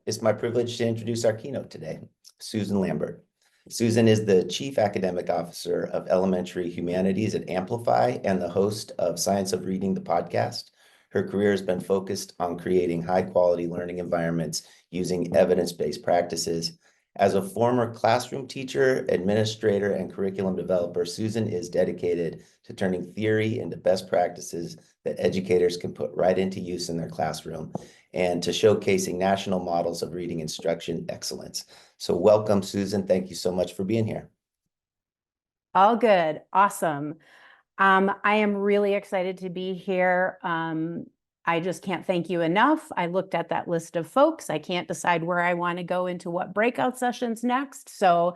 It's my privilege to introduce our keynote today, Susan Lambert. Susan is the Chief Academic Officer of Elementary Humanities at Amplify and the host of Science of Reading, the podcast. Her career has been focused on creating high-quality learning environments using evidence-based practices. As a former classroom teacher, administrator, and curriculum developer, Susan is dedicated to turning theory into best practices that educators can put right into use in their classroom and to showcasing national models of reading instruction excellence. So welcome, Susan. Thank you so much for being here. All good. Awesome. I am really excited to be here. I just can't thank you enough. I looked at that list of folks. I can't decide where I want to go into what breakout sessions next. So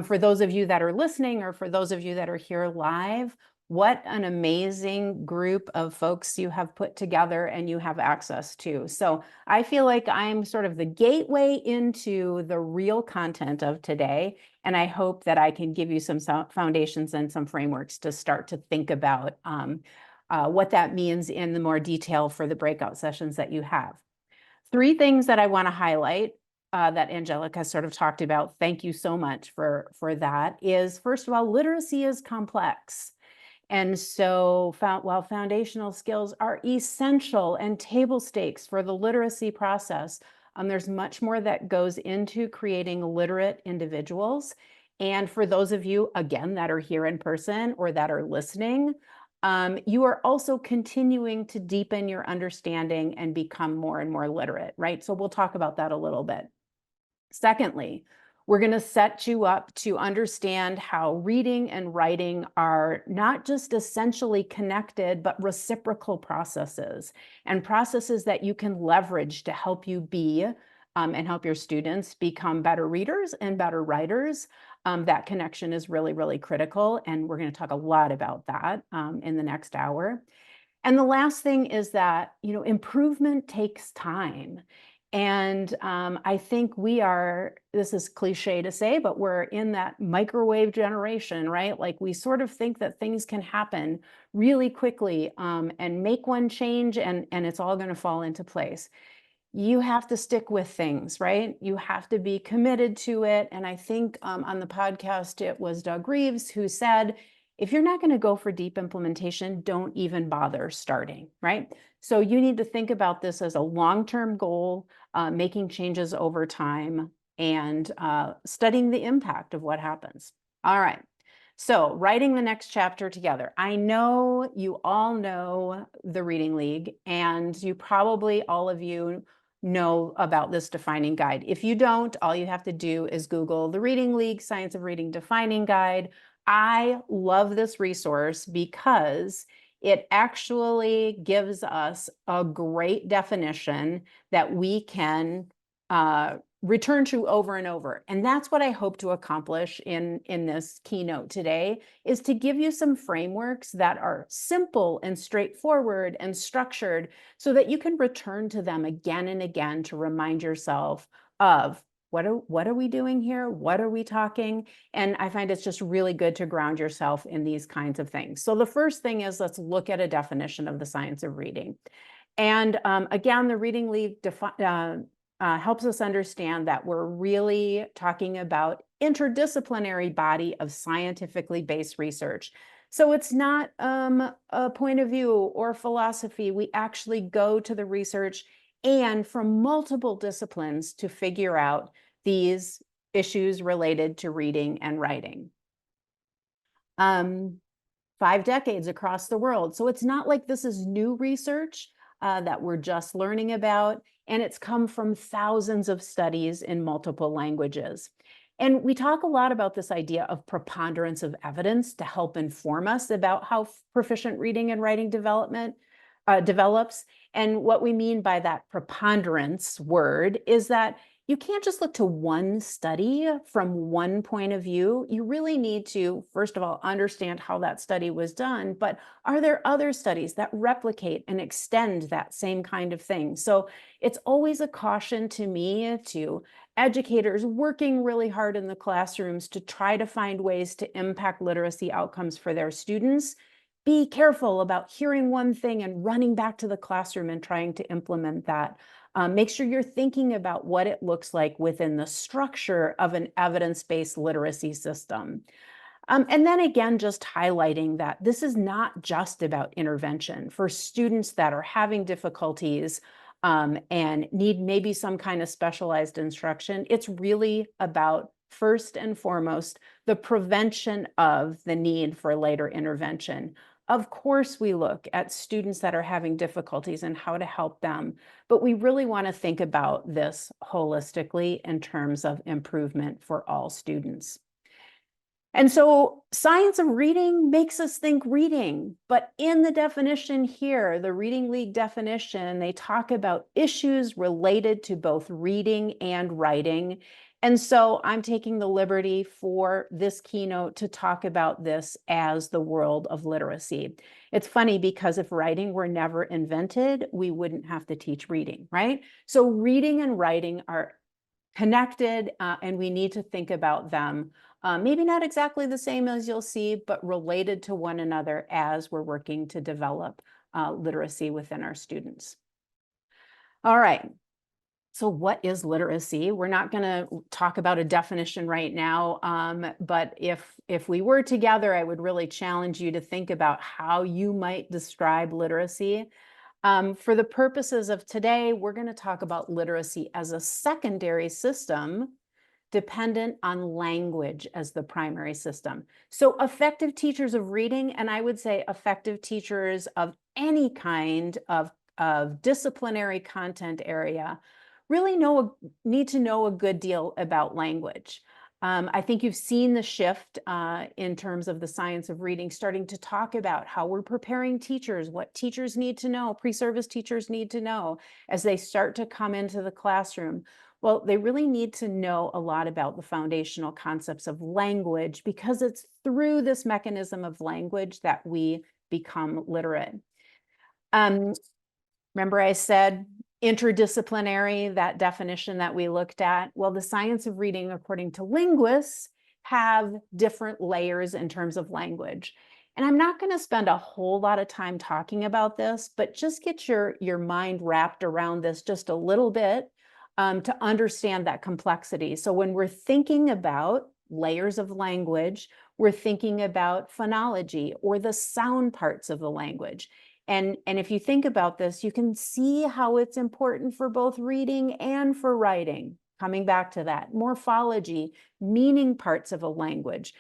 for those of you that are listening or for those of you that are here live, what an amazing group of folks you have put together and you have access to. So I feel like I'm sort of the gateway into the real content of today. And I hope that I can give you some foundations and some frameworks to start to think about what that means in the more detail for the breakout sessions that you have. 3 things that I want to highlight that Angelica sort of talked about, thank you so much for that, is first of all, literacy is complex. And so while foundational skills are essential and table stakes for the literacy process, there's much more that goes into creating literate individuals. And for those of you, again, that are here in person or that are listening, you are also continuing to deepen your understanding and become more and more literate, right? So we'll talk about that a little bit. Secondly, we're going to set you up to understand how reading and writing are not just essentially connected, but reciprocal processes and processes that you can leverage to help you be and help your students become better readers and better writers. That connection is really, really critical. And we're going to talk a lot about that in the next hour. And the last thing is that, improvement takes time. And I think this is cliche to say, but we're in that microwave generation, right? Like we sort of think that things can happen really quickly and make one change and it's all going to fall into place. You have to stick with things, right? You have to be committed to it. And I think on the podcast, it was Doug Reeves who said, if you're not going to go for deep implementation, don't even bother starting, right? So you need to think about this as a long-term goal, making changes over time and studying the impact of what happens. All right. So writing the next chapter together. I know you all know the Reading League, and you probably, all of you, know about this defining guide. If you don't, all you have to do is Google the Reading League Science of Reading Defining Guide. I love this resource because it actually gives us a great definition that we can return to over and over. And that's what I hope to accomplish in this keynote today, is to give you some frameworks that are simple and straightforward and structured so that you can return to them again and again to remind yourself of what are we doing here? What are we talking? And I find it's just really good to ground yourself in these kinds of things. So the first thing is, let's look at a definition of the science of reading. And again, the Reading League helps us understand that we're really talking about interdisciplinary body of scientifically based research. So it's not a point of view or philosophy. We actually go to the research and from multiple disciplines to figure out these issues related to reading and writing. 5 decades across the world. So it's not like this is new research that we're just learning about, and it's come from thousands of studies in multiple languages. And we talk a lot about this idea of preponderance of evidence to help inform us about how proficient reading and writing develops. And what we mean by that preponderance word is that you can't just look to one study from one point of view. You really need to, first of all, understand how that study was done, but are there other studies that replicate and extend that same kind of thing? So it's always a caution to me, to educators working really hard in the classrooms to try to find ways to impact literacy outcomes for their students. Be careful about hearing one thing and running back to the classroom and trying to implement that. Make sure you're thinking about what it looks like within the structure of an evidence-based literacy system. And then again, just highlighting that this is not just about intervention. For students that are having difficulties and need maybe some kind of specialized instruction, it's really about, first and foremost, the prevention of the need for later intervention. Of course, we look at students that are having difficulties and how to help them, but we really want to think about this holistically in terms of improvement for all students. And so science of reading makes us think reading, but in the definition here, the Reading League definition, they talk about issues related to both reading and writing. And so I'm taking the liberty for this keynote to talk about this as the world of literacy. It's funny because if writing were never invented, we wouldn't have to teach reading, right? So reading and writing are connected, and we need to think about them. Maybe not exactly the same as you'll see, but related to one another as we're working to develop literacy within our students. All right. So what is literacy? We're not going to talk about a definition right now, but if we were together, I would really challenge you to think about how you might describe literacy. For the purposes of today, we're going to talk about literacy as a secondary system dependent on language as the primary system. So effective teachers of reading, and I would say effective teachers of any kind of disciplinary content area, really need to know a good deal about language. I think you've seen the shift in terms of the science of reading, starting to talk about how we're preparing teachers, what teachers need to know, pre-service teachers need to know as they start to come into the classroom. Well, they really need to know a lot about the foundational concepts of language because it's through this mechanism of language that we become literate. Remember I said interdisciplinary, that definition that we looked at? Well, the science of reading, according to linguists, have different layers in terms of language. And I'm not going to spend a whole lot of time talking about this, but just get your mind wrapped around this just a little bit to understand that complexity. So when we're thinking about layers of language, we're thinking about phonology or the sound parts of the language. And if you think about this, you can see how it's important for both reading and for writing. Coming back to that, morphology, meaning parts of a language.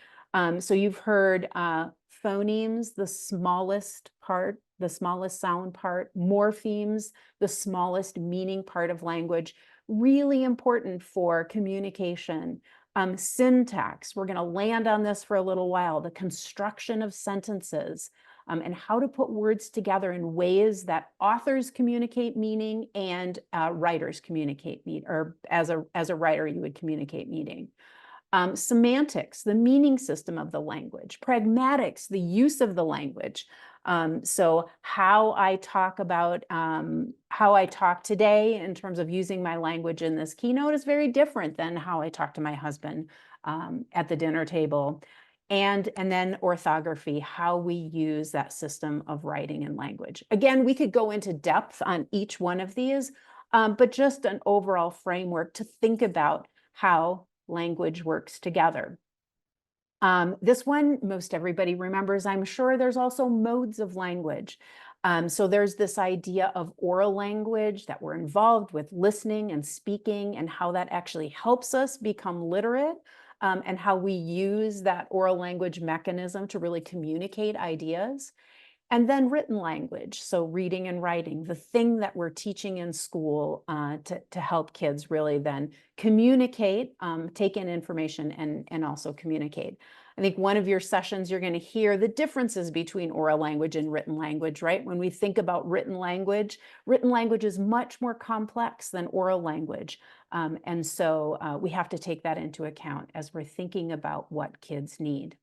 So you've heard phonemes, the smallest part, the smallest sound part, morphemes, the smallest meaning part of language, really important for communication. Syntax, we're going to land on this for a little while, the construction of sentences. And how to put words together in ways that authors communicate meaning and writers communicate meaning, or as a writer, you would communicate meaning. Semantics, the meaning system of the language. Pragmatics, the use of the language. So how I talk today in terms of using my language in this keynote is very different than how I talk to my husband at the dinner table. And then orthography, how we use that system of writing and language. Again, we could go into depth on each one of these, but just an overall framework to think about how language works together. This one, most everybody remembers, I'm sure. There's also modes of language. So there's this idea of oral language, that we're involved with listening and speaking and how that actually helps us become literate. And how we use that oral language mechanism to really communicate ideas. And then written language, so reading and writing, the thing that we're teaching in school to help kids really then communicate, take in information and also communicate. I think one of your sessions, you're going to hear the differences between oral language and written language, right? When we think about written language is much more complex than oral language. And so we have to take that into account as we're thinking about what kids need.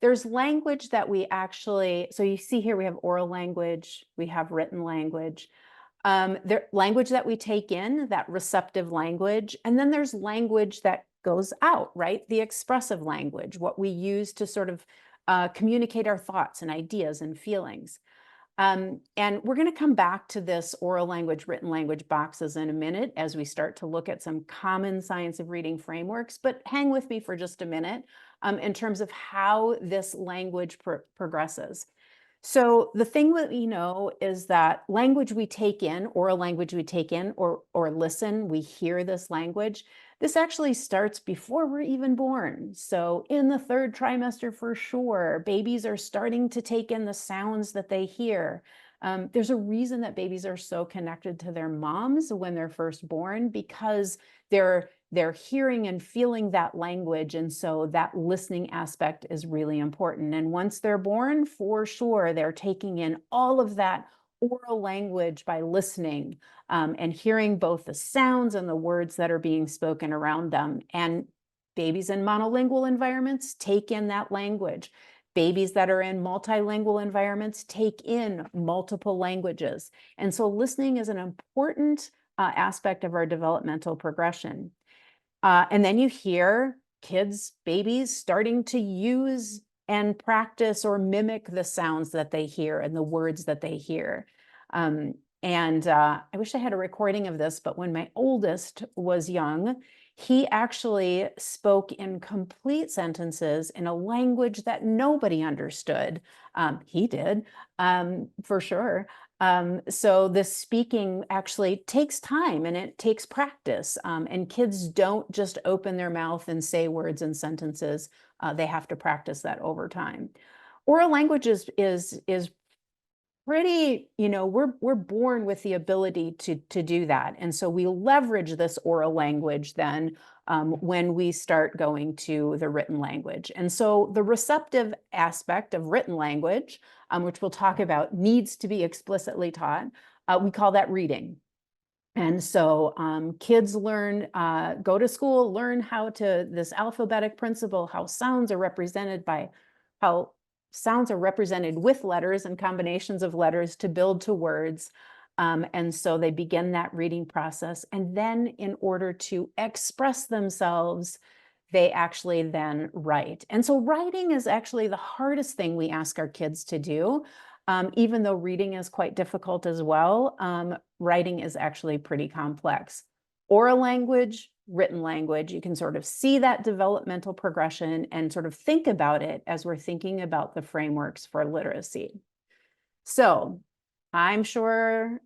There's language that we actually, so you see here we have oral language, we have written language. Language that we take in, that receptive language, and then there's language that goes out, right? The expressive language, what we use to sort of communicate our thoughts and ideas and feelings. And we're going to come back to this oral language, written language boxes in a minute as we start to look at some common science of reading frameworks, but hang with me for just a minute in terms of how this language progresses. So the thing that we know is that language we take in, oral language we take in or listen, we hear this language. This actually starts before we're even born. So in the third trimester for sure, babies are starting to take in the sounds that they hear. There's a reason that babies are so connected to their moms when they're first born, because they're hearing and feeling that language. And so that listening aspect is really important. And once they're born, for sure, they're taking in all of that oral language by listening and hearing both the sounds and the words that are being spoken around them. And babies in monolingual environments take in that language. Babies that are in multilingual environments take in multiple languages. And so listening is an important aspect of our developmental progression. And then you hear kids, babies starting to use and practice or mimic the sounds that they hear and the words that they hear. I wish I had a recording of this, but when my oldest was young, he actually spoke in complete sentences in a language that nobody understood. He did, for sure. So this speaking actually takes time and it takes practice. And kids don't just open their mouth and say words and sentences. They have to practice that over time. Oral language is pretty, we're born with the ability to do that. And so we leverage this oral language then when we start going to the written language. And so the receptive aspect of written language, which we'll talk about, needs to be explicitly taught. We call that reading. And so kids learn, go to school, learn how to, this alphabetic principle, how sounds are represented with letters and combinations of letters to build to words. And so they begin that reading process. And then in order to express themselves, they actually then write. And so writing is actually the hardest thing we ask our kids to do. Even though reading is quite difficult as well, writing is actually pretty complex. Oral language, written language, you can sort of see that developmental progression and sort of think about it as we're thinking about the frameworks for literacy. So I'm sure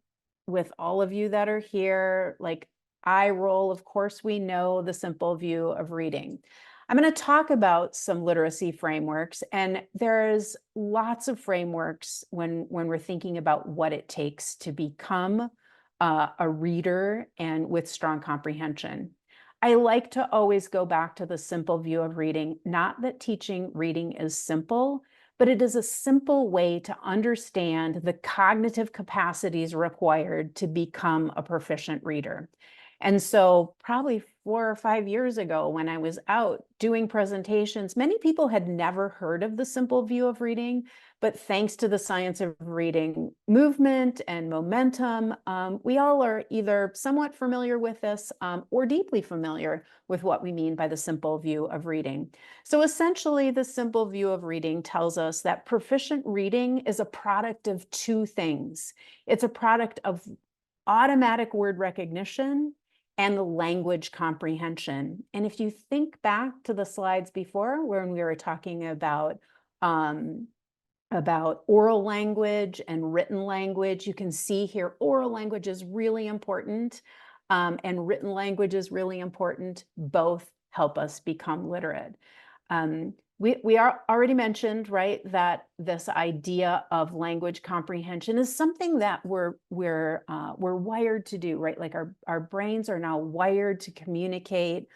with all of you that are here, like eye roll, of course, we know the simple view of reading. I'm going to talk about some literacy frameworks, and there's lots of frameworks when we're thinking about what it takes to become a reader and with strong comprehension. I like to always go back to the simple view of reading, not that teaching reading is simple, but it is a simple way to understand the cognitive capacities required to become a proficient reader. And so probably 4 or 5 years ago, when I was out doing presentations, many people had never heard of the simple view of reading, but thanks to the science of reading movement and momentum, we all are either somewhat familiar with this or deeply familiar with what we mean by the simple view of reading. So essentially, the simple view of reading tells us that proficient reading is a product of two things. It's a product of automatic word recognition and the language comprehension. And if you think back to the slides before when we were talking about oral language and written language, you can see here oral language is really important and written language is really important. Both help us become literate. We are already mentioned, right, that this idea of language comprehension is something that we're wired to do, right? Like our brains are now wired to communicate.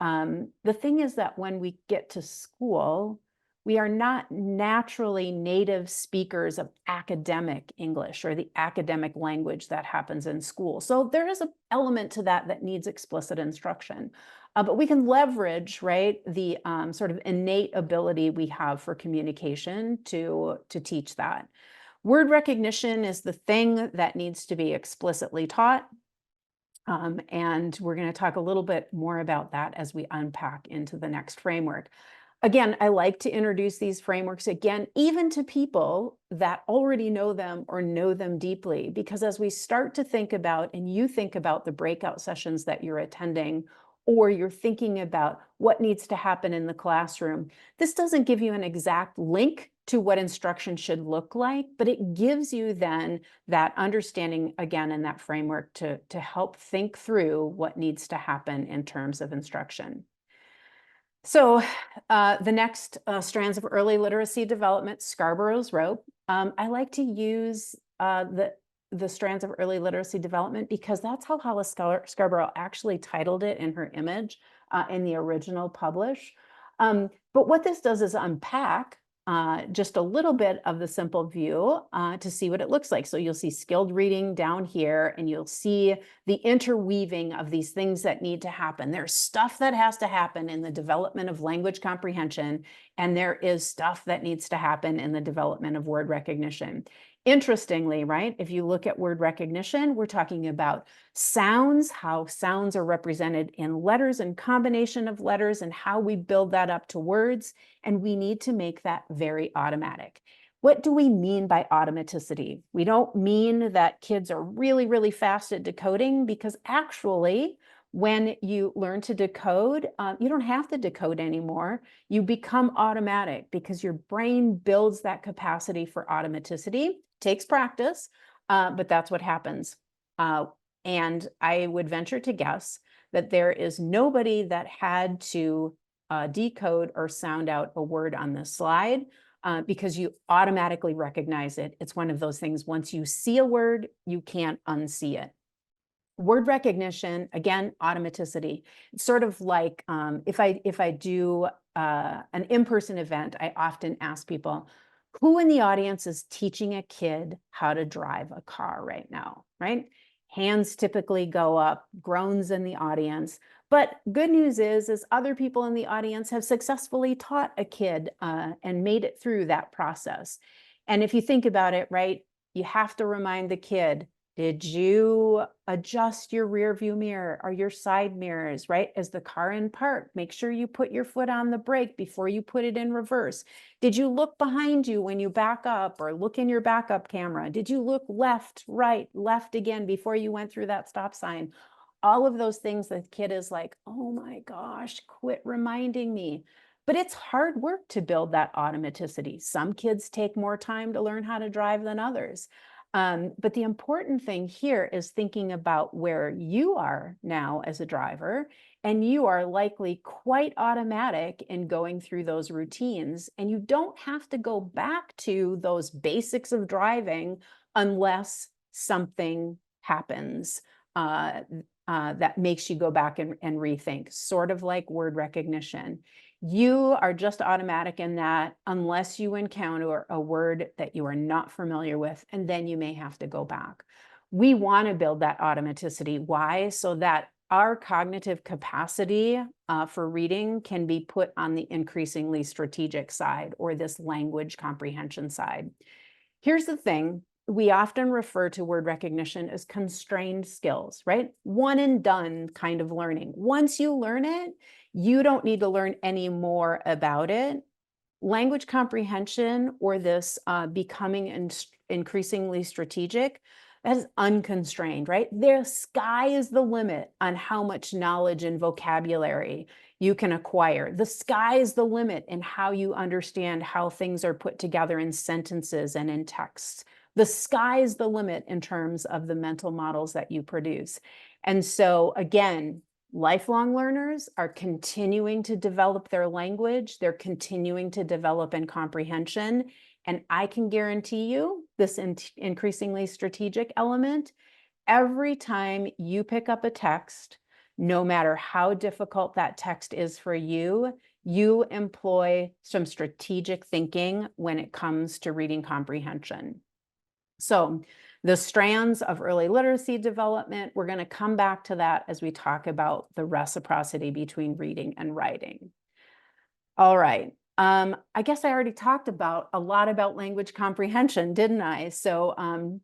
The thing is that when we get to school, we are not naturally native speakers of academic English or the academic language that happens in school. So there is an element to that needs explicit instruction. But we can leverage, right, the sort of innate ability we have for communication to teach that. Word recognition is the thing that needs to be explicitly taught. And we're going to talk a little bit more about that as we unpack into the next framework. Again, I like to introduce these frameworks again, even to people that already know them or know them deeply, because as we start to think about, and you think about the breakout sessions that you're attending, or you're thinking about what needs to happen in the classroom, this doesn't give you an exact link to what instruction should look like, but it gives you then that understanding again in that framework to help think through what needs to happen in terms of instruction. So the next strands of early literacy development, Scarborough's rope. I like to use the strands of early literacy development because that's how Hollis Scarborough actually titled it in her image in the original publish. But what this does is unpack just a little bit of the simple view to see what it looks like. So you'll see skilled reading down here, and you'll see the interweaving of these things that need to happen. There's stuff that has to happen in the development of language comprehension, and there is stuff that needs to happen in the development of word recognition. Interestingly, right, if you look at word recognition, we're talking about sounds, how sounds are represented in letters and combination of letters, and how we build that up to words. And we need to make that very automatic. What do we mean by automaticity? We don't mean that kids are really, really fast at decoding, because actually, when you learn to decode, you don't have to decode anymore. You become automatic because your brain builds that capacity for automaticity. Takes practice, but that's what happens. And I would venture to guess that there is nobody that had to decode or sound out a word on this slide because you automatically recognize it. It's one of those things, once you see a word, you can't unsee it. Word recognition, again, automaticity. It's sort of like if I do an in-person event, I often ask people, who in the audience is teaching a kid how to drive a car right now, right? Hands typically go up, groans in the audience. But good news is other people in the audience have successfully taught a kid and made it through that process. And if you think about it, right, you have to remind the kid, did you adjust your rear view mirror or your side mirrors, right? As the car in park, make sure you put your foot on the brake before you put it in reverse. Did you look behind you when you back up or look in your backup camera? Did you look left, right, left again before you went through that stop sign? All of those things, the kid is like, oh my gosh, quit reminding me. But it's hard work to build that automaticity. Some kids take more time to learn how to drive than others. But the important thing here is thinking about where you are now as a driver, and you are likely quite automatic in going through those routines, and you don't have to go back to those basics of driving unless something happens that makes you go back and rethink, sort of like word recognition. You are just automatic in that unless you encounter a word that you are not familiar with, and then you may have to go back. We want to build that automaticity. Why? So that our cognitive capacity for reading can be put on the increasingly strategic side, or this language comprehension side. Here's the thing. We often refer to word recognition as constrained skills, right? One and done kind of learning. Once you learn it, you don't need to learn any more about it. Language comprehension, or this becoming increasingly strategic, that is unconstrained, right? The sky is the limit on how much knowledge and vocabulary you can acquire. The sky is the limit in how you understand how things are put together in sentences and in texts. The sky is the limit in terms of the mental models that you produce. And so again, lifelong learners are continuing to develop their language. They're continuing to develop in comprehension. And I can guarantee you this increasingly strategic element, every time you pick up a text, no matter how difficult that text is for you, you employ some strategic thinking when it comes to reading comprehension. So the strands of early literacy development, we're going to come back to that as we talk about the reciprocity between reading and writing. All right. I guess I already talked about a lot about language comprehension, didn't I? So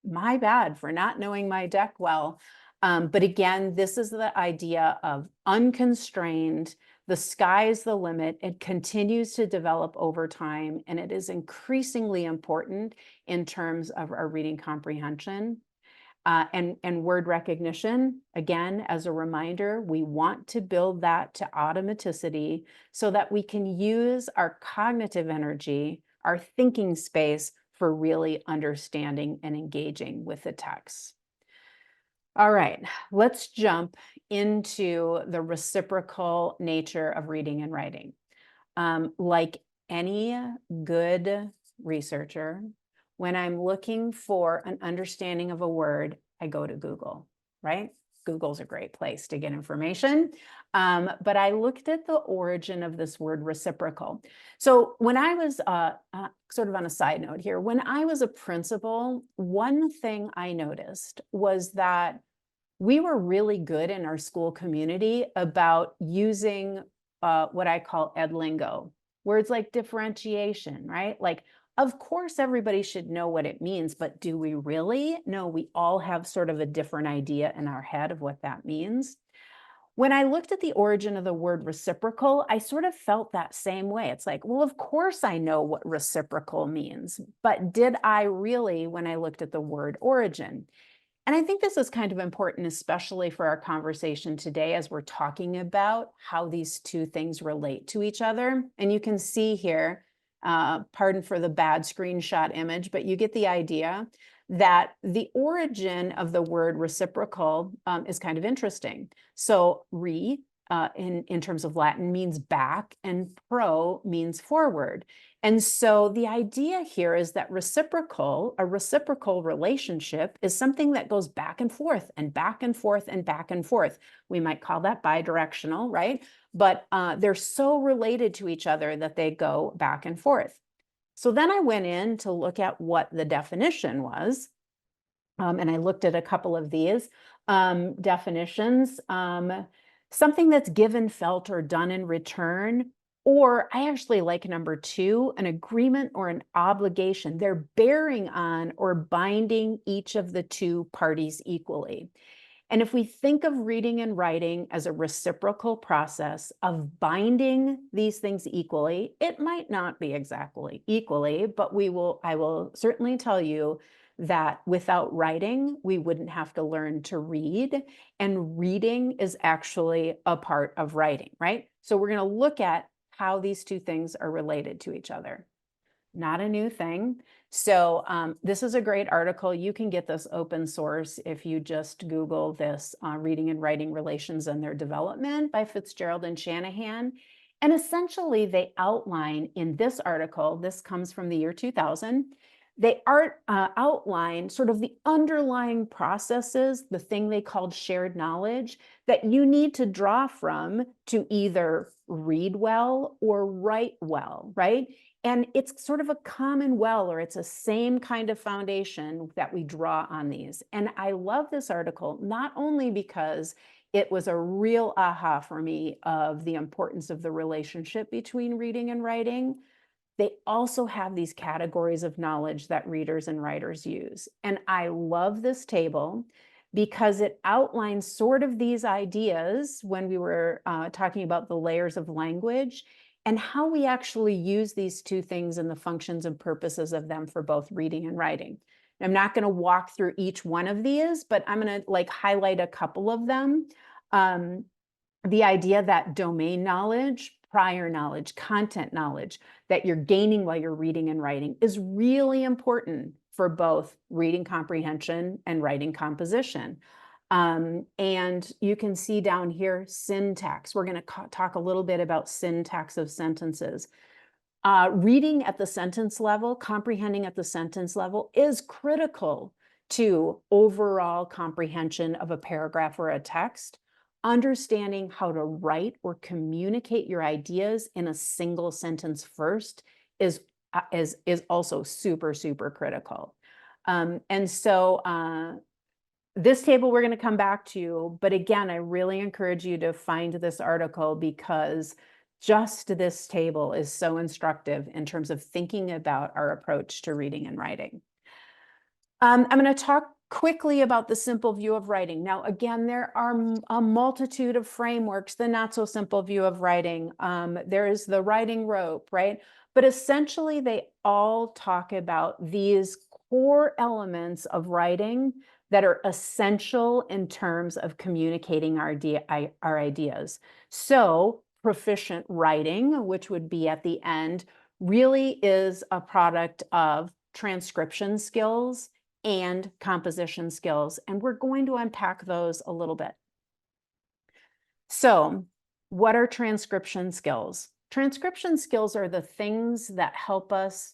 my bad for not knowing my deck well. But again, this is the idea of unconstrained, the sky's the limit. It continues to develop over time, and it is increasingly important in terms of our reading comprehension. And word recognition, again, as a reminder, we want to build that to automaticity so that we can use our cognitive energy, our thinking space for really understanding and engaging with the text. All right, let's jump into the reciprocal nature of reading and writing. Like any good researcher, when I'm looking for an understanding of a word, I go to Google, right? Google's a great place to get information. But I looked at the origin of this word reciprocal. So when I was, sort of on a side note here, when I was a principal, one thing I noticed was that we were really good in our school community about using what I call ed lingo, words like differentiation, right? Like, of course, everybody should know what it means, but do we really? No, we all have sort of a different idea in our head of what that means. When I looked at the origin of the word reciprocal, I sort of felt that same way. It's like, well, of course I know what reciprocal means, but did I really when I looked at the word origin? And I think this is kind of important, especially for our conversation today, as we're talking about how these two things relate to each other. And you can see here, pardon for the bad screenshot image, but you get the idea that the origin of the word reciprocal is kind of interesting. So in terms of Latin means back, and pro means forward. And so the idea here is that a reciprocal relationship is something that goes back and forth and back and forth and back and forth. We might call that bidirectional, right? But they're so related to each other that they go back and forth. So then I went in to look at what the definition was. And I looked at a couple of these definitions. Something that's given, felt, or done in return. Or I actually like number 2, an agreement or an obligation. They're bearing on or binding each of the two parties equally. And if we think of reading and writing as a reciprocal process of binding these things equally, it might not be exactly equally, but I will certainly tell you that without writing, we wouldn't have to learn to read. And reading is actually a part of writing, right? So we're going to look at how these two things are related to each other. Not a new thing. So this is a great article. You can get this open source if you just Google this, Reading and Writing Relations and Their Development by Fitzgerald and Shanahan. And essentially they outline in this article, this comes from the year 2000, they outline sort of the underlying processes, the thing they called shared knowledge, that you need to draw from to either read well or write well, right? And it's sort of a common well, or it's a same kind of foundation that we draw on these. And I love this article, not only because it was a real aha for me of the importance of the relationship between reading and writing. They also have these categories of knowledge that readers and writers use. And I love this table because it outlines sort of these ideas when we were talking about the layers of language and how we actually use these two things and the functions and purposes of them for both reading and writing. I'm not going to walk through each one of these, but I'm going to highlight a couple of them. The idea that domain knowledge, prior knowledge, content knowledge that you're gaining while you're reading and writing is really important for both reading comprehension and writing composition. And you can see down here syntax. We're going to talk a little bit about syntax of sentences. Reading at the sentence level, comprehending at the sentence level is critical to overall comprehension of a paragraph or a text. Understanding how to write or communicate your ideas in a single sentence first is also super, super critical. And so this table we're going to come back to, but again, I really encourage you to find this article because just this table is so instructive in terms of thinking about our approach to reading and writing. I'm going to talk quickly about the simple view of writing. Now, again, there are a multitude of frameworks, the not so simple view of writing. There is the writing rope, right? But essentially, they all talk about these core elements of writing that are essential in terms of communicating our ideas. So proficient writing, which would be at the end, really is a product of transcription skills and composition skills. And we're going to unpack those a little bit. So what are transcription skills? Transcription skills are the things that help us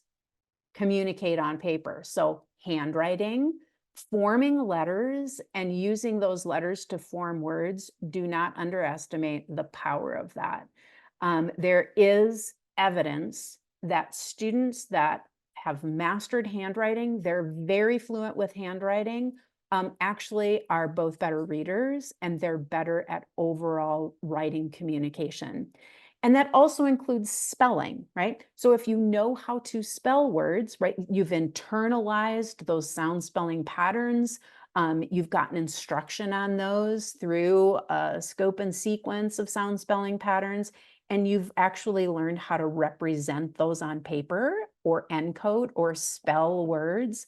communicate on paper. So handwriting, forming letters, and using those letters to form words. Do not underestimate the power of that. There is evidence that students that have mastered handwriting, they're very fluent with handwriting, actually are both better readers and they're better at overall writing communication. And that also includes spelling, right? So if you know how to spell words, right, you've internalized those sound spelling patterns. You've gotten instruction on those through a scope and sequence of sound spelling patterns. And you've actually learned how to represent those on paper or encode or spell words.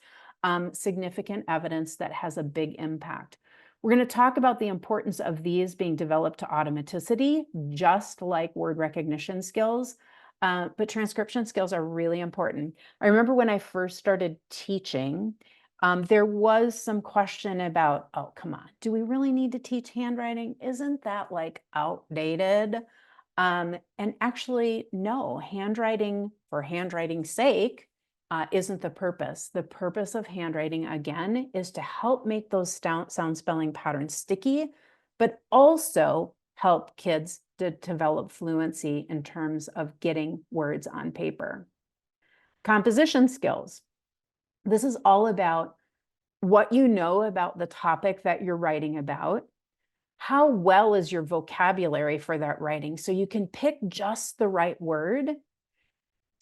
Significant evidence that has a big impact. We're going to talk about the importance of these being developed to automaticity, just like word recognition skills. But transcription skills are really important. I remember when I first started teaching, there was some question about, oh, come on, do we really need to teach handwriting? Isn't that like outdated? And actually, no, handwriting for handwriting's sake isn't the purpose. The purpose of handwriting, again, is to help make those sound spelling patterns sticky, but also help kids to develop fluency in terms of getting words on paper. Composition skills. This is all about what you know about the topic that you're writing about. How well is your vocabulary for that writing? So you can pick just the right word.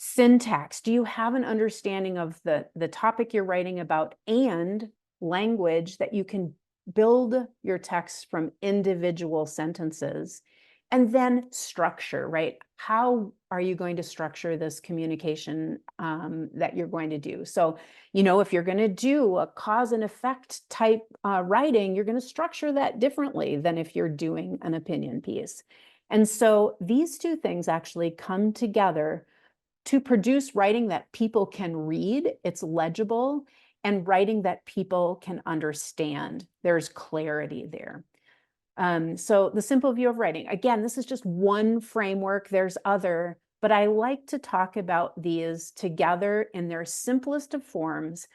Syntax. Do you have an understanding of the topic you're writing about and language that you can build your text from individual sentences? And then structure, right? How are you going to structure this communication that you're going to do? So, you know, if you're going to do a cause and effect type writing, you're going to structure that differently than if you're doing an opinion piece. And so these two things actually come together to produce writing that people can read, it's legible, and writing that people can understand. There's clarity there. So the simple view of writing, again, this is just one framework, there's other, but I like to talk about these together in their simplest of forms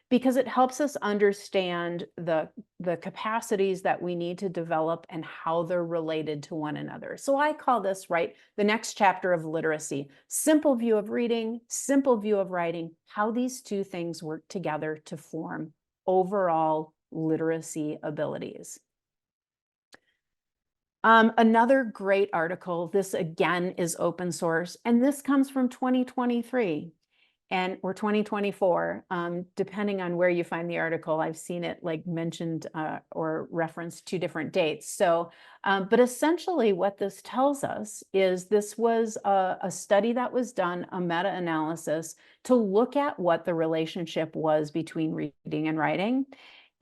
because it helps us understand the capacities that we need to develop and how they're related to one another. So I call this, right, the next chapter of literacy. Simple view of reading, simple view of writing, how these two things work together to form overall literacy abilities. Another great article, this again is open source, and this comes from 2023 or 2024, depending on where you find the article. I've seen it like mentioned or referenced two different dates. So, but essentially what this tells us is this was a study that was done, a meta-analysis to look at what the relationship was between reading and writing.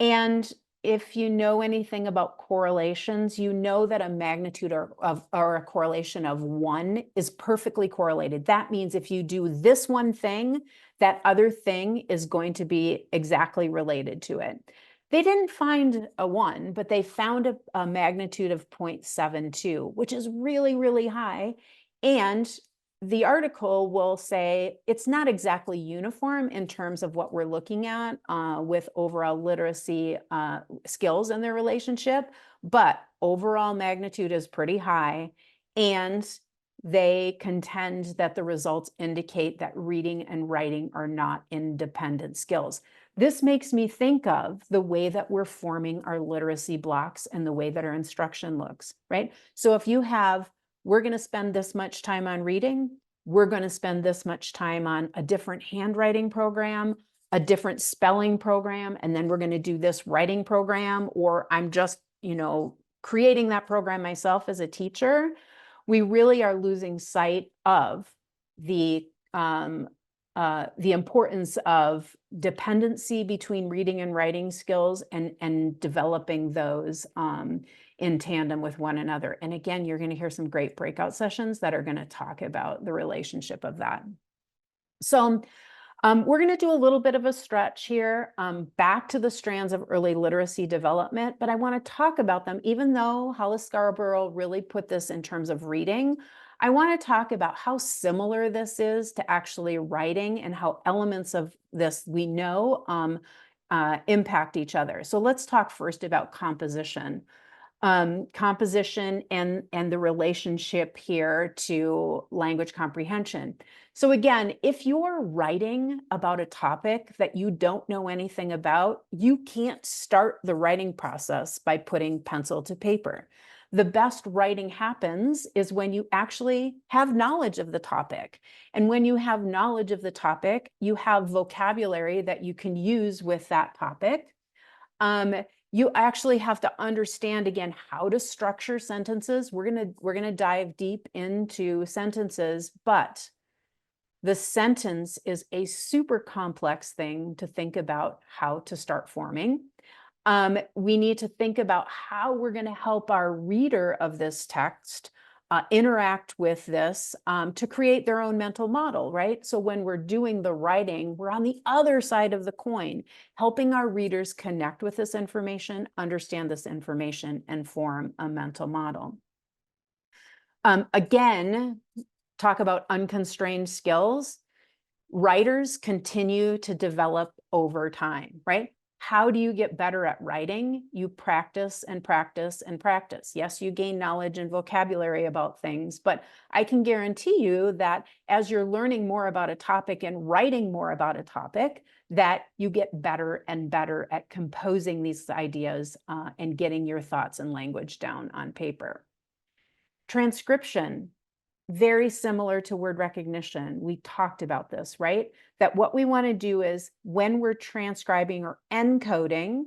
And if you know anything about correlations, you know that a magnitude or a correlation of 1 is perfectly correlated. That means if you do this one thing, that other thing is going to be exactly related to it. They didn't find a 1, but they found a magnitude of 0.72, which is really, really high. And the article will say it's not exactly uniform in terms of what we're looking at with overall literacy skills and their relationship, but overall magnitude is pretty high. And they contend that the results indicate that reading and writing are not independent skills. This makes me think of the way that we're forming our literacy blocks and the way that our instruction looks, right? So if you have, we're going to spend this much time on reading, we're going to spend this much time on a different handwriting program, a different spelling program, and then we're going to do this writing program, or I'm just, creating that program myself as a teacher, we really are losing sight of the importance of dependency between reading and writing skills, and developing those in tandem with one another. And again, you're going to hear some great breakout sessions that are going to talk about the relationship of that. So we're going to do a little bit of a stretch here, back to the strands of early literacy development, but I want to talk about them. Even though Hollis Scarborough really put this in terms of reading, I want to talk about how similar this is to actually writing, and how elements of this we know impact each other. So let's talk first about composition. Composition and the relationship here to language comprehension. So again, if you're writing about a topic that you don't know anything about, you can't start the writing process by putting pencil to paper. The best writing happens is when you actually have knowledge of the topic. And when you have knowledge of the topic, you have vocabulary that you can use with that topic. You actually have to understand, again, how to structure sentences. We're gonna dive deep into sentences, but the sentence is a super complex thing to think about how to start forming. We need to think about how we're going to help our reader of this text interact with this to create their own mental model, right? So when we're doing the writing, we're on the other side of the coin, helping our readers connect with this information, understand this information, and form a mental model. Again, talk about unconstrained skills. Writers continue to develop over time, right? How do you get better at writing? You practice and practice and practice. Yes, you gain knowledge and vocabulary about things, but I can guarantee you that as you're learning more about a topic and writing more about a topic, that you get better and better at composing these ideas and getting your thoughts and language down on paper. Transcription. Very similar to word recognition. We talked about this, right? That what we want to do is when we're transcribing or encoding,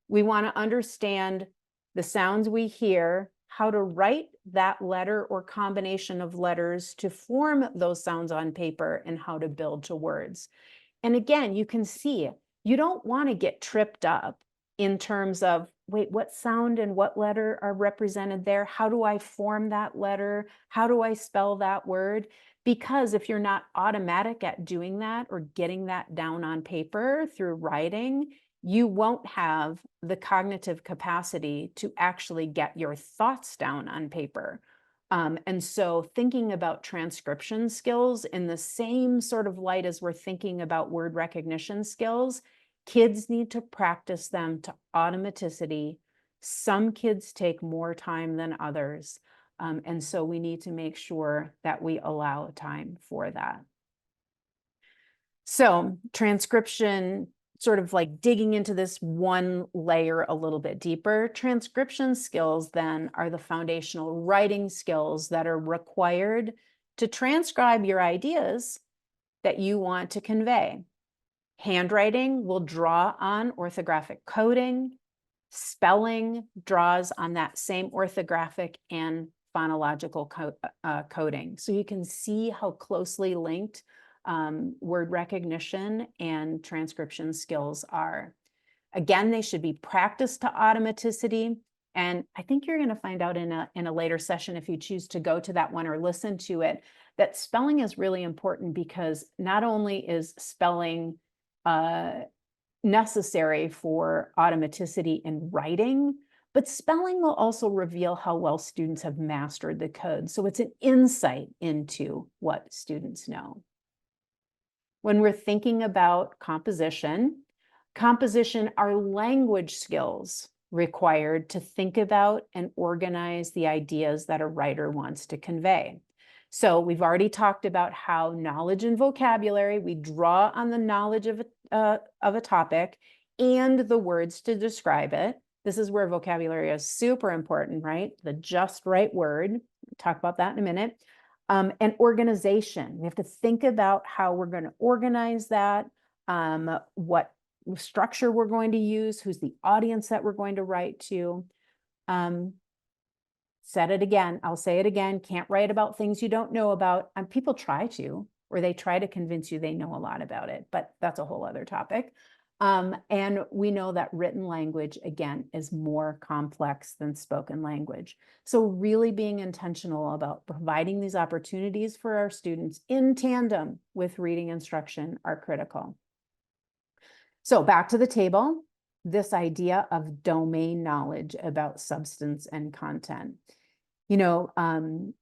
we want to understand the sounds we hear, how to write that letter or combination of letters to form those sounds on paper, and how to build to words. And again, you can see you don't want to get tripped up in terms of, wait, what sound and what letter are represented there? How do I form that letter? How do I spell that word? Because if you're not automatic at doing that or getting that down on paper through writing, you won't have the cognitive capacity to actually get your thoughts down on paper. And so thinking about transcription skills in the same sort of light as we're thinking about word recognition skills, kids need to practice them to automaticity. Some kids take more time than others. And so we need to make sure that we allow time for that. So transcription, sort of like digging into this one layer a little bit deeper, transcription skills then are the foundational writing skills that are required to transcribe your ideas that you want to convey. Handwriting will draw on orthographic coding. Spelling draws on that same orthographic and phonological coding. So you can see how closely linked word recognition and transcription skills are. Again, they should be practiced to automaticity. And I think you're going to find out in a later session, if you choose to go to that one or listen to it, that spelling is really important, because not only is spelling necessary for automaticity in writing, but spelling will also reveal how well students have mastered the code. So it's an insight into what students know. When we're thinking about composition are language skills required to think about and organize the ideas that a writer wants to convey. So we've already talked about how knowledge and vocabulary, we draw on the knowledge of a topic and the words to describe it. This is where vocabulary is super important, right? The just right word. We'll talk about that in a minute. And organization. We have to think about how we're going to organize that, what structure we're going to use, who's the audience that we're going to write to. Said it again, I'll say it again, can't write about things you don't know about. And people try to, or they try to convince you they know a lot about it, but that's a whole other topic. And we know that written language, again, is more complex than spoken language. So really being intentional about providing these opportunities for our students in tandem with reading instruction are critical. So back to the table, this idea of domain knowledge about substance and content. You know,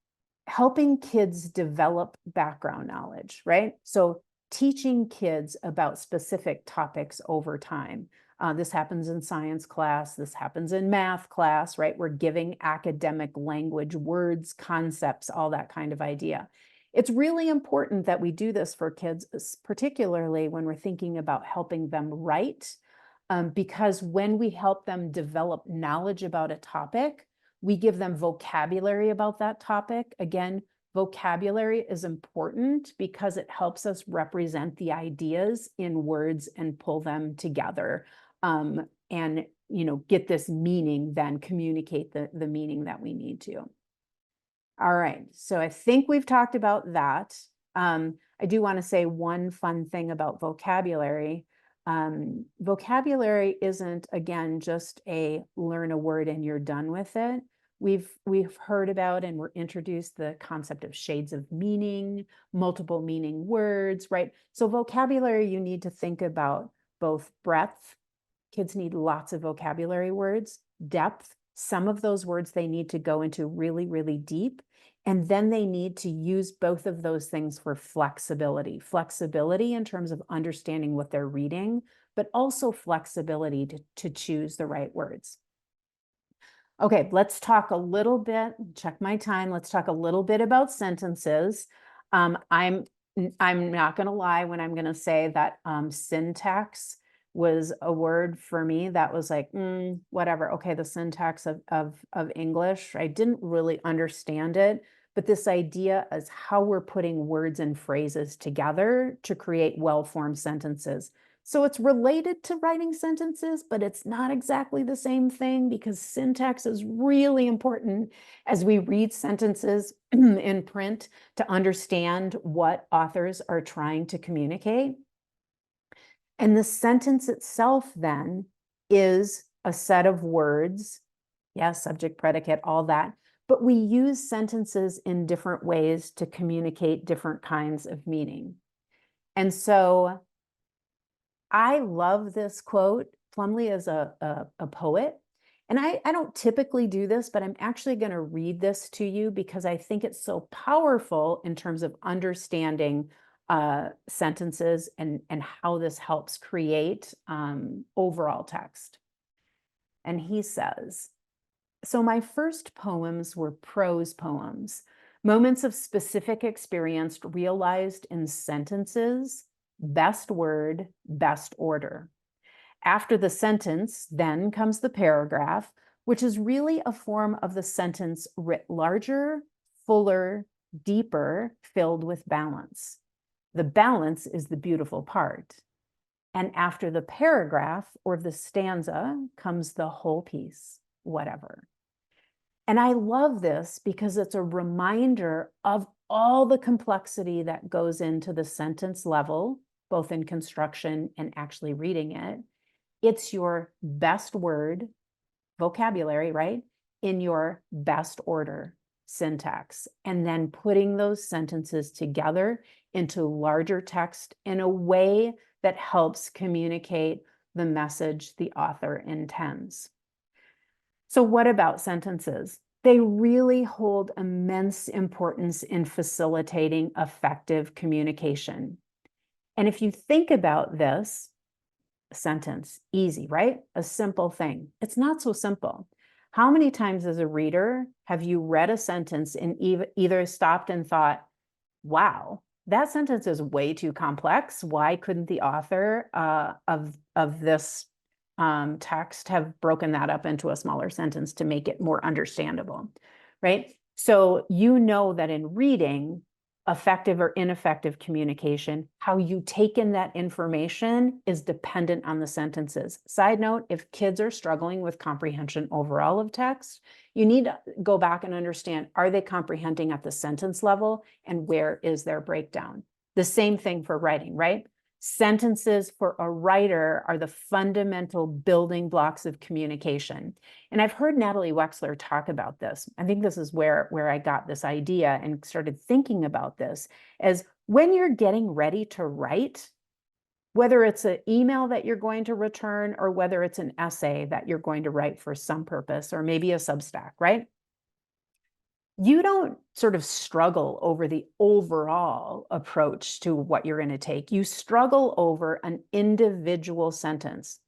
helping kids develop background knowledge, right? So teaching kids about specific topics over time. This happens in science class, this happens in math class, right? We're giving academic language, words, concepts, all that kind of idea. It's really important that we do this for kids, particularly when we're thinking about helping them write, because when we help them develop knowledge about a topic, we give them vocabulary about that topic. Again, vocabulary is important because it helps us represent the ideas in words and pull them together, and get this meaning, then communicate the meaning that we need to. All right, so I think we've talked about that. I do want to say one fun thing about vocabulary. Vocabulary isn't, again, just a learn a word and you're done with it. We've heard about and we're introduced the concept of shades of meaning, multiple meaning words, right? So vocabulary, you need to think about both breadth. Kids need lots of vocabulary words, depth. Some of those words they need to go into really, really deep. And then they need to use both of those things for flexibility. Flexibility in terms of understanding what they're reading, but also flexibility to choose the right words. Okay, let's talk a little bit, check my time. Let's talk a little bit about sentences. I'm not going to lie when I'm going to say that syntax was a word for me that was like, whatever. Okay, the syntax of English, I didn't really understand it, but this idea is how we're putting words and phrases together to create well-formed sentences. So it's related to writing sentences, but it's not exactly the same thing because syntax is really important as we read sentences in print to understand what authors are trying to communicate. And the sentence itself then is a set of words, yes, subject, predicate, all that, but we use sentences in different ways to communicate different kinds of meaning. And so I love this quote. Plumlee is a poet, and I don't typically do this, but I'm actually going to read this to you because I think it's so powerful in terms of understanding sentences and how this helps create overall text. And he says, so my first poems were prose poems, moments of specific experience realized in sentences, best word, best order. After the sentence, then comes the paragraph, which is really a form of the sentence writ larger, fuller, deeper, filled with balance. The balance is the beautiful part. And after the paragraph or the stanza comes the whole piece, whatever. And I love this because it's a reminder of all the complexity that goes into the sentence level, both in construction and actually reading it. It's your best word, vocabulary, right? In your best order, syntax, and then putting those sentences together into larger text in a way that helps communicate the message the author intends. So what about sentences? They really hold immense importance in facilitating effective communication. And if you think about this, sentence, easy, right? A simple thing. It's not so simple. How many times as a reader have you read a sentence and either stopped and thought, wow, that sentence is way too complex. Why couldn't the author of this text have broken that up into a smaller sentence to make it more understandable, right? So you know that in reading, effective or ineffective communication, how you take in that information is dependent on the sentences. Side note, if kids are struggling with comprehension overall of text, you need to go back and understand, are they comprehending at the sentence level, and where is their breakdown? The same thing for writing, right? Sentences for a writer are the fundamental building blocks of communication. And I've heard Natalie Wexler talk about this. I think this is where I got this idea and started thinking about this, as when you're getting ready to write, whether it's an email that you're going to return or whether it's an essay that you're going to write for some purpose, or maybe a Substack, right? You don't sort of struggle over the overall approach to what you're going to take. You struggle over an individual sentence.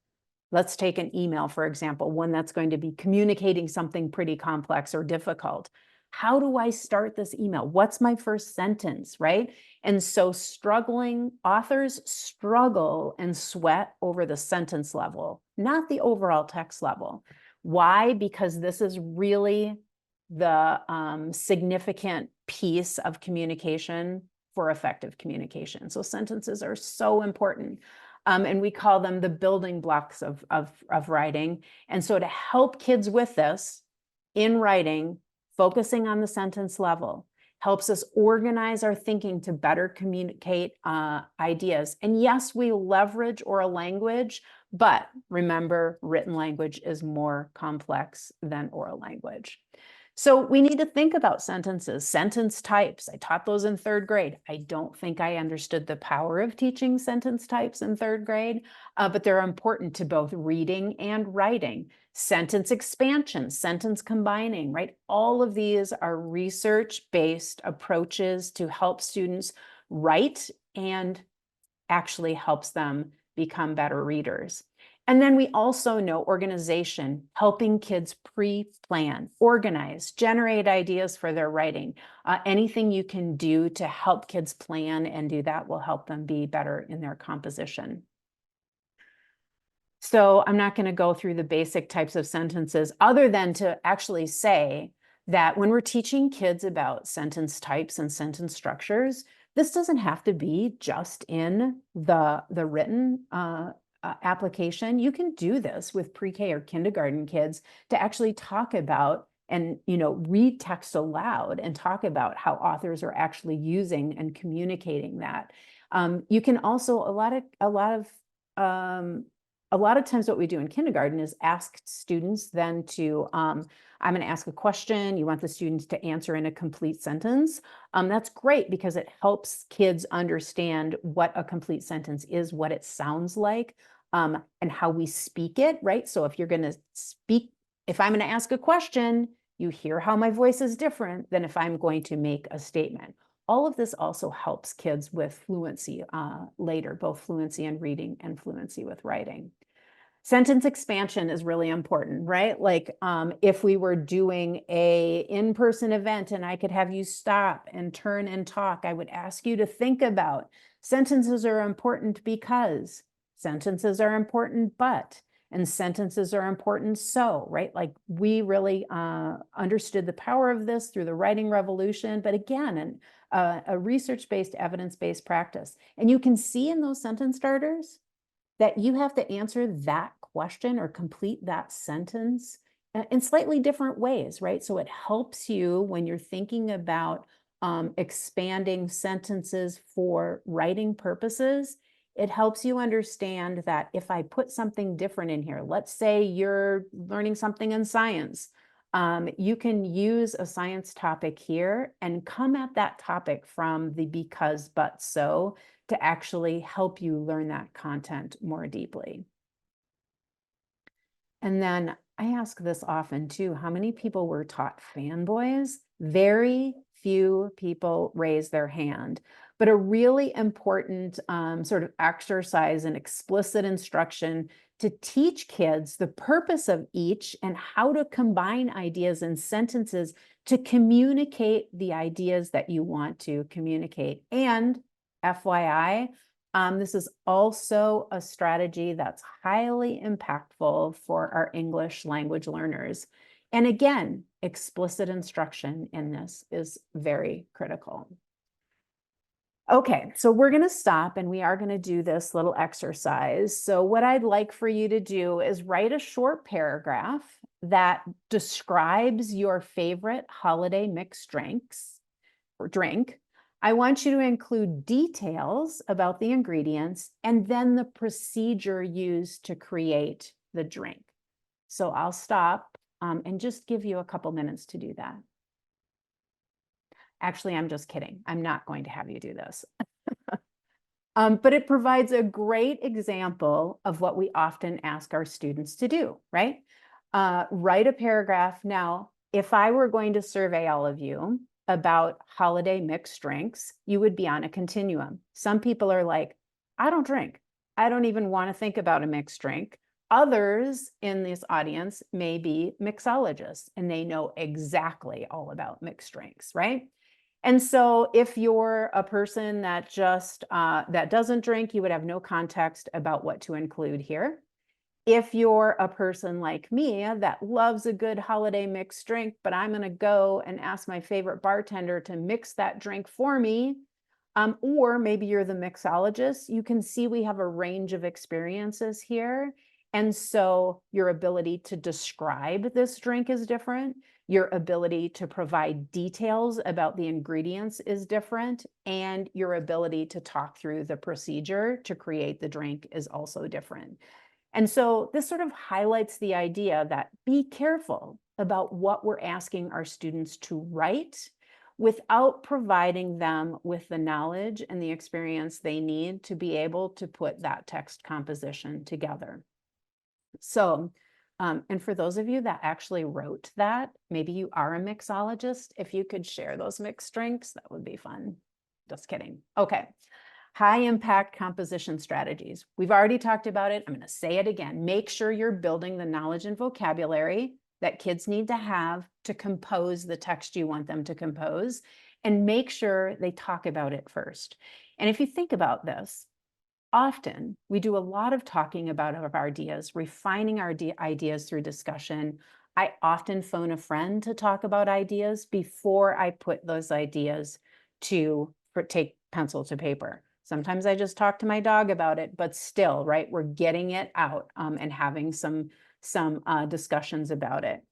Let's take an email, for example, one that's going to be communicating something pretty complex or difficult. How do I start this email? What's my first sentence, right? And so authors struggle and sweat over the sentence level, not the overall text level. Why? Because this is really the significant piece of communication for effective communication. So sentences are so important. And we call them the building blocks of writing. And so to help kids with this in writing, focusing on the sentence level helps us organize our thinking to better communicate ideas. And yes, we leverage oral language, but remember, written language is more complex than oral language. So we need to think about sentences, sentence types. I taught those in 3rd grade. I don't think I understood the power of teaching sentence types in 3rd grade, but they're important to both reading and writing. Sentence expansion, sentence combining, right? All of these are research-based approaches to help students write and actually helps them become better readers. And then we also know organization, helping kids pre-plan, organize, generate ideas for their writing. Anything you can do to help kids plan and do that will help them be better in their composition. So I'm not going to go through the basic types of sentences other than to actually say that when we're teaching kids about sentence types and sentence structures, this doesn't have to be just in the written application. You can do this with pre-K or kindergarten kids to actually talk about and read text aloud and talk about how authors are actually using and communicating that. You can also a lot of times what we do in kindergarten is ask students then to I'm going to ask a question. You want the students to answer in a complete sentence. That's great because it helps kids understand what a complete sentence is, what it sounds like, and how we speak it, right? So if you're going to speak, if I'm going to ask a question, you hear how my voice is different than if I'm going to make a statement. All of this also helps kids with fluency later, both fluency in reading and fluency with writing. Sentence expansion is really important, right? Like if we were doing a in-person event and I could have you stop and turn and talk, I would ask you to think about sentences are important because, sentences are important but, and sentences are important so, right? Like we really understood the power of this through the writing revolution, but again, a research-based, evidence-based practice. And you can see in those sentence starters that you have to answer that question or complete that sentence in slightly different ways, right? So it helps you when you're thinking about expanding sentences for writing purposes. It helps you understand that if I put something different in here, let's say you're learning something in science, you can use a science topic here and come at that topic from the because, but, so to actually help you learn that content more deeply. And then I ask this often too, how many people were taught fanboys? Very few people raise their hand, but a really important sort of exercise and explicit instruction to teach kids the purpose of each and how to combine ideas and sentences to communicate the ideas that you want to communicate. And FYI, this is also a strategy that's highly impactful for our English language learners. And again, explicit instruction in this is very critical. Okay, so we're going to stop and we are going to do this little exercise. So what I'd like for you to do is write a short paragraph that describes your favorite holiday mixed drinks or drink. I want you to include details about the ingredients and then the procedure used to create the drink. So I'll stop and just give you a couple minutes to do that. Actually, I'm just kidding. I'm not going to have you do this. But it provides a great example of what we often ask our students to do, right? Write a paragraph. Now, if I were going to survey all of you about holiday mixed drinks, you would be on a continuum. Some people are like, I don't drink. I don't even want to think about a mixed drink. Others in this audience may be mixologists and they know exactly all about mixed drinks, right? And so if you're a person that just that doesn't drink, you would have no context about what to include here. If you're a person like me that loves a good holiday mixed drink, but I'm going to go and ask my favorite bartender to mix that drink for me, or maybe you're the mixologist, you can see we have a range of experiences here. And so your ability to describe this drink is different. Your ability to provide details about the ingredients is different. And your ability to talk through the procedure to create the drink is also different. And so this sort of highlights the idea that be careful about what we're asking our students to write without providing them with the knowledge and the experience they need to be able to put that text composition together. So, and for those of you that actually wrote that, maybe you are a mixologist, if you could share those mixed drinks, that would be fun. Just kidding. Okay. High impact composition strategies. We've already talked about it. I'm going to say it again. Make sure you're building the knowledge and vocabulary that kids need to have to compose the text you want them to compose, and make sure they talk about it first. And if you think about this, often we do a lot of talking about our ideas, refining our ideas through discussion. I often phone a friend to talk about ideas before I put those ideas to take pencil to paper. Sometimes I just talk to my dog about it, but still, right, we're getting it out and having some discussions about it.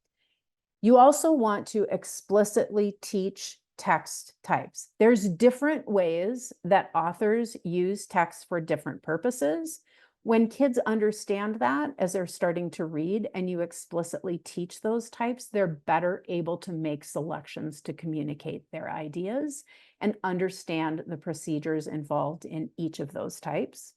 You also want to explicitly teach text types. There's different ways that authors use text for different purposes. When kids understand that as they're starting to read and you explicitly teach those types, they're better able to make selections to communicate their ideas and understand the procedures involved in each of those types.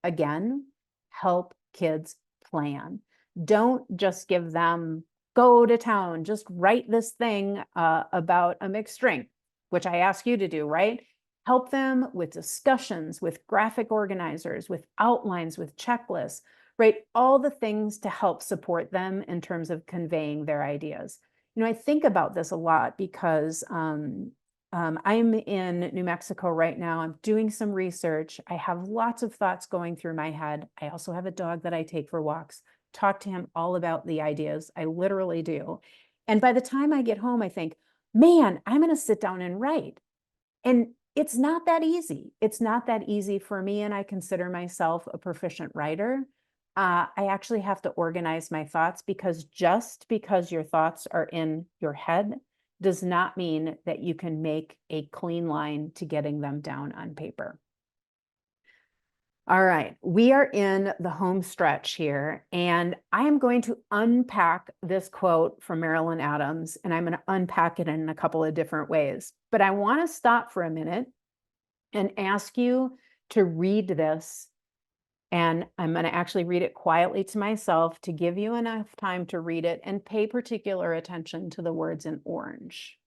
Again, help kids plan. Don't just give them go to town, just write this thing about a mixed drink, which I ask you to do, right? Help them with discussions, with graphic organizers, with outlines, with checklists, right? All the things to help support them in terms of conveying their ideas. You know, I think about this a lot because I'm in New Mexico right now. I'm doing some research. I have lots of thoughts going through my head. I also have a dog that I take for walks. Talk to him all about the ideas. I literally do. And by the time I get home, I think, man, I'm going to sit down and write. And it's not that easy. It's not that easy for me. And I consider myself a proficient writer. I actually have to organize my thoughts because just because your thoughts are in your head does not mean that you can make a clean line to getting them down on paper. All right, we are in the home stretch here, and I am going to unpack this quote from Marilyn Adams, and I'm going to unpack it in a couple of different ways. But I want to stop for a minute and ask you to read this, and I'm going to actually read it quietly to myself to give you enough time to read it and pay particular attention to the words in orange.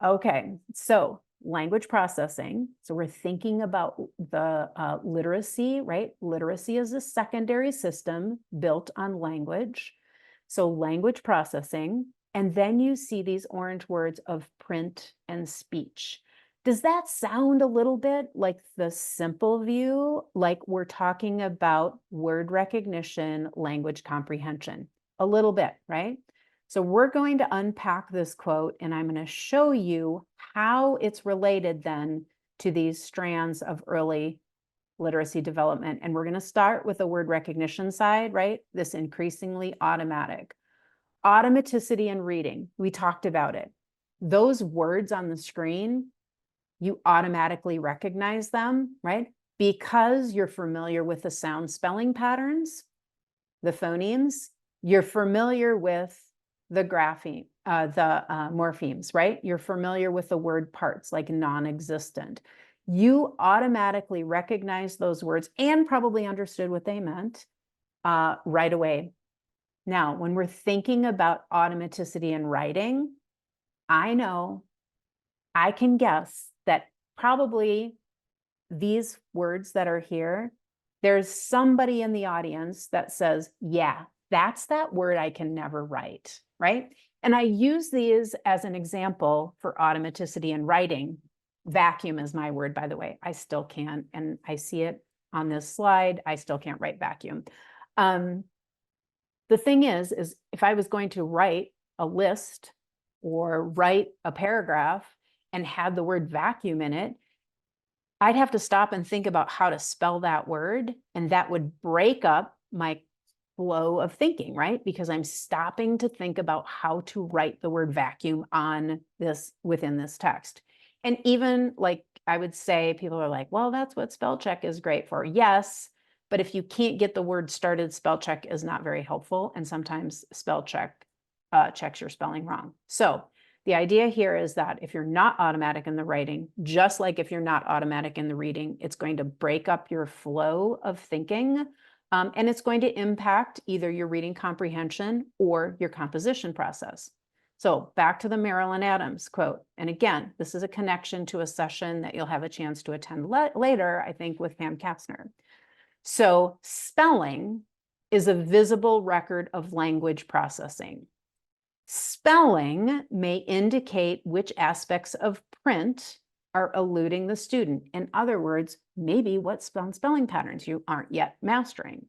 Okay, so language processing. So we're thinking about the literacy, right? Literacy is a secondary system built on language. So language processing. And then you see these orange words of print and speech. Does that sound a little bit like the simple view? Like we're talking about word recognition, language comprehension? A little bit, right? So we're going to unpack this quote, and I'm going to show you how it's related then to these strands of early literacy development. And we're going to start with the word recognition side, right? This increasingly automatic. Automaticity in reading, we talked about it. Those words on the screen, you automatically recognize them, right? Because you're familiar with the sound spelling patterns, the phonemes, you're familiar with the grapheme, morphemes, right? You're familiar with the word parts like non-existent. You automatically recognize those words and probably understood what they meant right away. Now, when we're thinking about automaticity in writing, I know, I can guess that probably these words that are here, there's somebody in the audience that says, yeah, that's that word I can never write, right? And I use these as an example for automaticity in writing. Vacuum is my word, by the way. I still can't, and I see it on this slide, I still can't write vacuum. The thing is if I was going to write a list or write a paragraph and had the word vacuum in it, I'd have to stop and think about how to spell that word, and that would break up my flow of thinking, right? Because I'm stopping to think about how to write the word vacuum on this within this text. And even like I would say, people are like, well, that's what spell check is great for. Yes, but if you can't get the word started, spell check is not very helpful. And sometimes spell check checks your spelling wrong. So the idea here is that if you're not automatic in the writing, just like if you're not automatic in the reading, it's going to break up your flow of thinking, and it's going to impact either your reading comprehension or your composition process. So back to the Marilyn Adams quote. And again, this is a connection to a session that you'll have a chance to attend later, I think, with Pam Kastner. So spelling is a visible record of language processing. Spelling may indicate which aspects of print are eluding the student. In other words, maybe what spelling patterns you aren't yet mastering,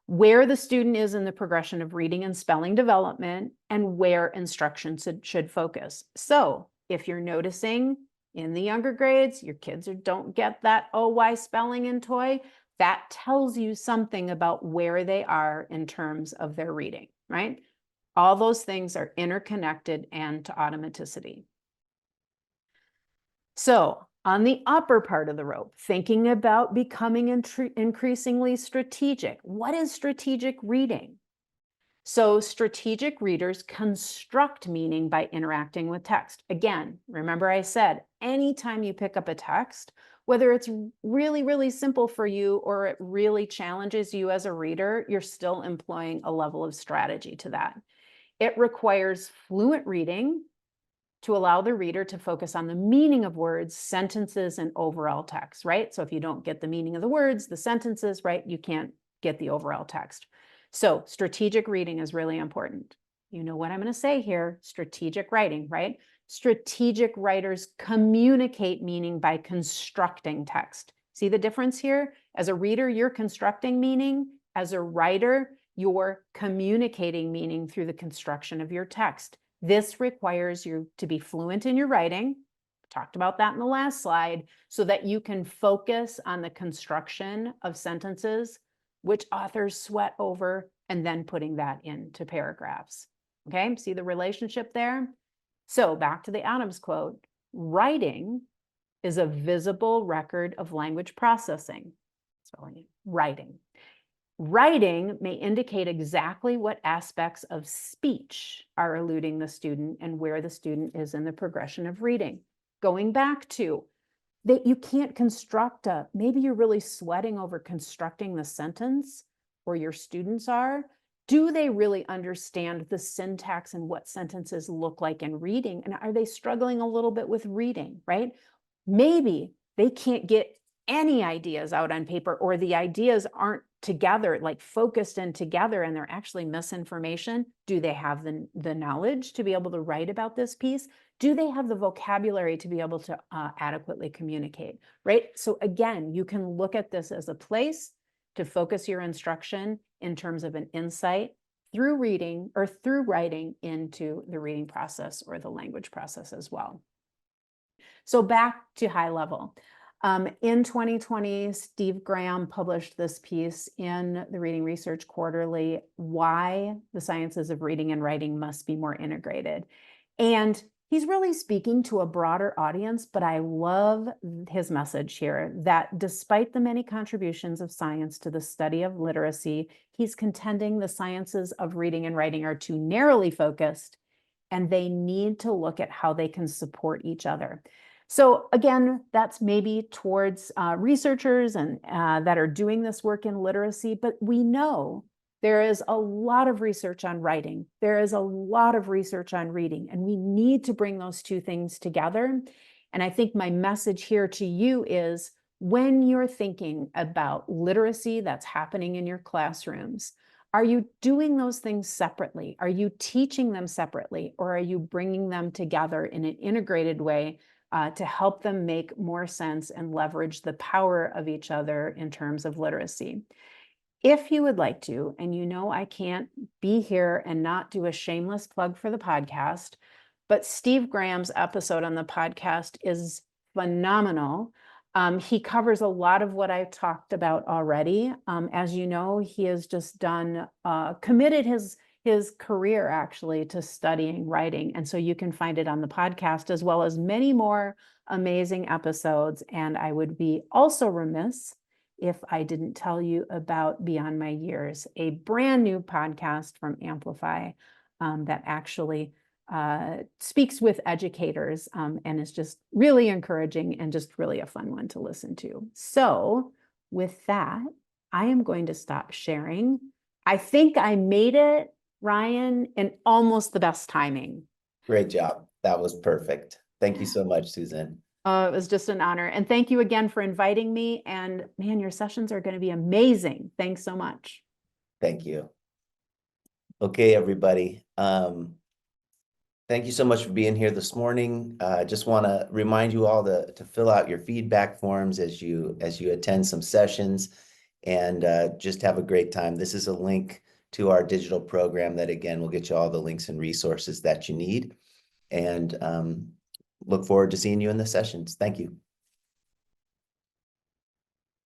where the student is in the progression of reading and spelling development, and where instruction should focus. So if you're noticing in the younger grades, your kids don't get that OY spelling in toy, that tells you something about where they are in terms of their reading, right? All those things are interconnected and to automaticity. So on the upper part of the rope, thinking about becoming increasingly strategic. What is strategic reading? So strategic readers construct meaning by interacting with text. Again, remember I said, anytime you pick up a text, whether it's really, really simple for you or it really challenges you as a reader, you're still employing a level of strategy to that. It requires fluent reading to allow the reader to focus on the meaning of words, sentences, and overall text, right? So if you don't get the meaning of the words, the sentences, right, you can't get the overall text. So strategic reading is really important. You know what I'm going to say here, strategic writing, right? Strategic writers communicate meaning by constructing text. See the difference here? As a reader, you're constructing meaning. As a writer, you're communicating meaning through the construction of your text. This requires you to be fluent in your writing. Talked about that in the last slide, so that you can focus on the construction of sentences, which authors sweat over, and then putting that into paragraphs. Okay, see the relationship there? So back to the Adams quote, writing is a visible record of language processing. Spelling it, writing. Writing may indicate exactly what aspects of speech are eluding the student and where the student is in the progression of reading. Going back to that, you can't construct maybe you're really sweating over constructing the sentence, or your students are. Do they really understand the syntax and what sentences look like in reading? And are they struggling a little bit with reading, right? Maybe they can't get any ideas out on paper, or the ideas aren't together, like focused and together, and they're actually misinformation? Do they have the knowledge to be able to write about this piece? Do they have the vocabulary to be able to adequately communicate, right? So again, you can look at this as a place to focus your instruction in terms of an insight through reading or through writing into the reading process or the language process as well. So back to high level. In 2020, Steve Graham published this piece in the Reading Research Quarterly, Why the Sciences of Reading and Writing Must Be More Integrated. And he's really speaking to a broader audience, but I love his message here that despite the many contributions of science to the study of literacy, he's contending the sciences of reading and writing are too narrowly focused, and they need to look at how they can support each other. So again, that's maybe towards researchers and that are doing this work in literacy, but we know there is a lot of research on writing. There is a lot of research on reading, and we need to bring those two things together. And I think my message here to you is when you're thinking about literacy that's happening in your classrooms, are you doing those things separately? Are you teaching them separately, or are you bringing them together in an integrated way to help them make more sense and leverage the power of each other in terms of literacy? If you would like to, and you know I can't be here and not do a shameless plug for the podcast, but Steve Graham's episode on the podcast is phenomenal. He covers a lot of what I've talked about already. As you know, he has just committed his career actually to studying writing. And so you can find it on the podcast as well as many more amazing episodes. And I would be also remiss if I didn't tell you about Beyond My Years, a brand new podcast from Amplify that actually speaks with educators and is just really encouraging and just really a fun one to listen to. So with that, I am going to stop sharing. I think I made it, Ryan, in almost the best timing. Great job. That was perfect. Thank you so much, Susan. It was just an honor. And thank you again for inviting me. And man, your sessions are going to be amazing. Thanks so much. Thank you. Okay, everybody. Thank you so much for being here this morning. I just want to remind you all to fill out your feedback forms as you attend some sessions, and just have a great time. This is a link to our digital program that, again, will get you all the links and resources that you need. And look forward to seeing you in the sessions. Thank you.